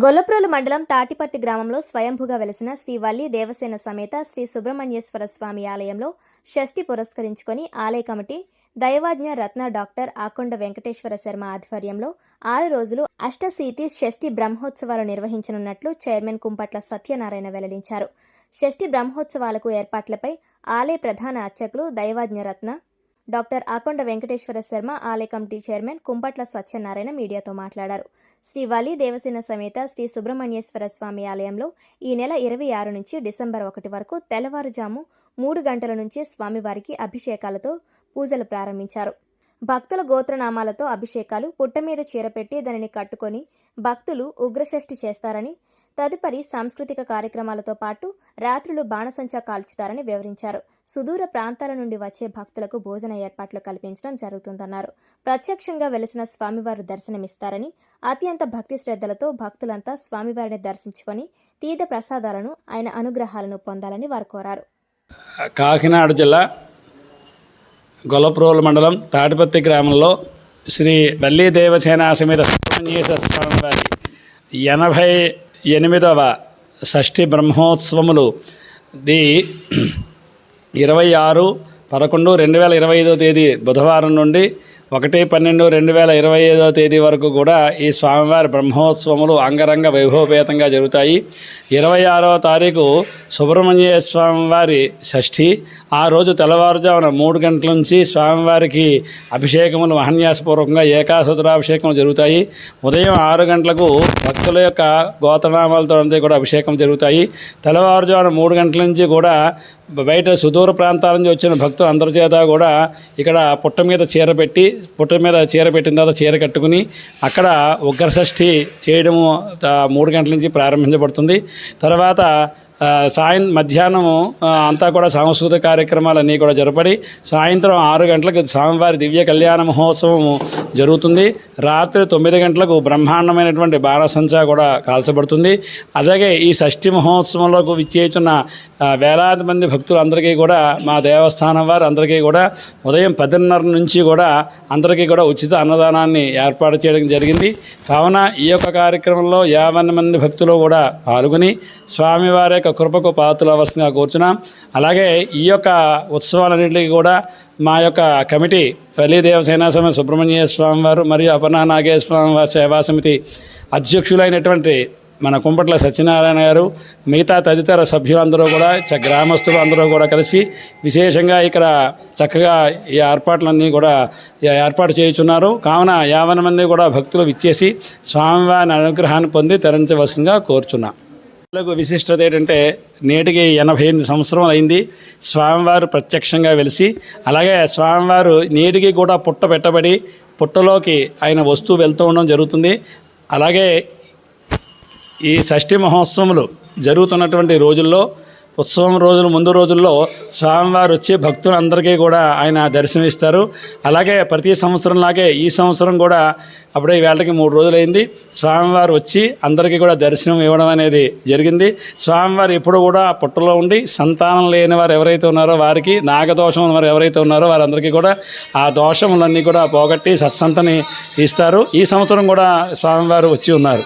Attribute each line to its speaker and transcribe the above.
Speaker 1: గొల్లప్రోలు మండలం తాటిపత్తి గ్రామంలో స్వయంభుగా వెలిసిన శ్రీ వల్లి దేవసేన సమేత శ్రీ సుబ్రహ్మణ్యేశ్వర స్వామి ఆలయంలో షష్ఠి పురస్కరించుకొని ఆలయ కమిటీ దైవాజ్ఞ రత్న డాక్టర్ ఆకొండ వెంకటేశ్వర శర్మ ఆధ్వర్యంలో 6 రోజులు అష్టశీతి షష్ఠి బ్రహ్మోత్సవాలు నిర్వహించనున్నట్లు చైర్మన్ కుంపట్ల సత్యనారాయణ వెల్లడించారు. షష్ఠి బ్రహ్మోత్సవాలకు ఏర్పాట్లపై ఆలయ ప్రధాన అర్చకులు దైవాజ్ఞ రత్న డాక్టర్ ఆకొండ వెంకటేశ్వర శర్మ, ఆలయ కమిటీ చైర్మన్ కుంపట్ల సత్యనారాయణ మీడియాతో మాట్లాడారు. శ్రీ వల్లి దేవసేన సమేత శ్రీ సుబ్రహ్మణ్యేశ్వర స్వామి ఆలయంలో ఈ నెల 26 నుంచి డిసెంబర్ 1 వరకు తెల్లవారుజాము 3 గంటల నుంచి స్వామివారికి అభిషేకాలతో పూజలు ప్రారంభించారు. భక్తుల గోత్రనామాలతో అభిషేకాలు, పుట్ట మీద చీర పెట్టి దానిని కట్టుకొని భక్తులు ఉగ్రషష్ఠి చేస్తారని, తదుపరి సాంస్కృతిక కార్యక్రమాలతో పాటు రాత్రులు బాణసంచా కాల్చుతారని వివరించారు. సుదూర ప్రాంతాల నుండి వచ్చే భక్తులకు భోజన ఏర్పాట్లు కల్పించడం జరుగుతుందన్నారు. ప్రత్యక్షంగా వెలిసిన స్వామివారు దర్శనమిస్తారని, అత్యంత భక్తి శ్రద్ధలతో భక్తులంతా స్వామివారిని దర్శించుకొని తీర్థ ప్రసాదాలను, ఆయన అనుగ్రహాలను పొందాలని వారు కోరారు.
Speaker 2: కాకినాడ జిల్లా గొల్లప్రోలు మండలం తాటిపత్తి గ్రామంలో శ్రీ వల్లి దేవసేన సమేత సుబ్రహ్మణ్యేశ్వర స్వామివారి 88వ షష్ఠి బ్రహ్మోత్సవములు 26/11/2025 తేదీ బుధవారం నుండి 1/12/2025 తేదీ వరకు కూడా ఈ స్వామివారి బ్రహ్మోత్సవములు అంగరంగ వైభవపేతంగా జరుగుతాయి. 26వ తారీఖు సుబ్రహ్మణ్య స్వామివారి షష్ఠి. ఆ రోజు తెల్లవారుజామున 3 గంటల నుంచి స్వామివారికి అభిషేకములు మహన్యాసపూర్వకంగా ఏకాశతురాభిషేకములు జరుగుతాయి. ఉదయం 6 గంటలకు భక్తుల యొక్క గోత్రనామాలతో అంతా కూడా అభిషేకం జరుగుతాయి. తెల్లవారుజామున 3 గంటల నుంచి కూడా బయట సుదూర ప్రాంతాల నుంచి వచ్చిన భక్తులు అందరి చేత కూడా ఇక్కడ పుట్ట మీద చీర పెట్టిన తర్వాత చీర కట్టుకుని అక్కడ ఉగ్రషష్ఠి చేయడము 3 గంటల నుంచి ప్రారంభించబడుతుంది. తర్వాత మధ్యాహ్నం అంతా కూడా సాంస్కృతిక కార్యక్రమాలన్నీ కూడా జరపడి సాయంత్రం 6 గంటలకు స్వామివారి దివ్య కళ్యాణ మహోత్సవం జరుగుతుంది. రాత్రి 9 గంటలకు బ్రహ్మాండమైనటువంటి బాణసంచా కూడా కాల్చబడుతుంది. అలాగే ఈ షష్ఠి మహోత్సవంలోకి విచ్చేస్తున్న వేలాది మంది భక్తులందరికీ కూడా మా దేవస్థానం వారు అందరికీ కూడా ఉదయం 10:30 నుంచి కూడా అందరికీ కూడా ఉచిత అన్నదానాన్ని ఏర్పాటు చేయడం జరిగింది. కావున ఈ యొక్క కార్యక్రమంలో 50 మంది భక్తులు కూడా పాల్గొని స్వామివారి యొక్క కృపకు పాత్రలు అవసరంగా కూర్చున్నాం. అలాగే ఈ యొక్క ఉత్సవాలన్నింటికి కూడా మా యొక్క కమిటీ వల్లి దేవసేన సమేత సుబ్రహ్మణ్య స్వామి వారు మరియు అపర్ణ నాగేశ్వర స్వామి వారి సేవా సమితి అధ్యక్షులైనటువంటి మన కుంపట్ల సత్యనారాయణ గారు, మిగతా తదితర సభ్యులందరూ కూడా గ్రామస్తులు అందరూ కూడా కలిసి విశేషంగా ఇక్కడ చక్కగా ఈ ఏర్పాట్లన్నీ కూడా ఏర్పాటు చేయుచున్నారు. కావున 50 మంది కూడా భక్తులు విచ్చేసి స్వామివారి అనుగ్రహాన్ని పొంది తరించవలసిందిగా కోరుచున్నాం. విశిష్టత ఏంటంటే నేటికి 88 సంవత్సరం అయింది స్వామివారు ప్రత్యక్షంగా వెలిసి. అలాగే స్వామివారు నేటికి కూడా పుట్ట పెట్టబడి పుట్టలోకి ఆయన వస్తూ వెళ్తూ ఉండడం జరుగుతుంది. అలాగే ఈ షష్ఠి మహోత్సవములు జరుగుతున్నటువంటి రోజుల్లో ఉత్సవం రోజులు ముందు రోజుల్లో స్వామివారు వచ్చి భక్తులందరికీ కూడా ఆయన దర్శనమిస్తారు. అలాగే ప్రతి సంవత్సరంలాగే ఈ సంవత్సరం కూడా అప్పుడే వేళకి 3 రోజులైంది స్వామివారు వచ్చి అందరికీ కూడా దర్శనం ఇవ్వడం అనేది జరిగింది. స్వామివారు ఎప్పుడు కూడా పుట్టలో ఉండి సంతానం లేని వారు ఎవరైతే ఉన్నారో వారికి, నాగదోషం వారు ఎవరైతే ఉన్నారో వారందరికీ కూడా ఆ దోషములన్నీ కూడా పోగొట్టి సత్సంతని ఇస్తారు. ఈ సంవత్సరం కూడా స్వామివారు వచ్చి ఉన్నారు.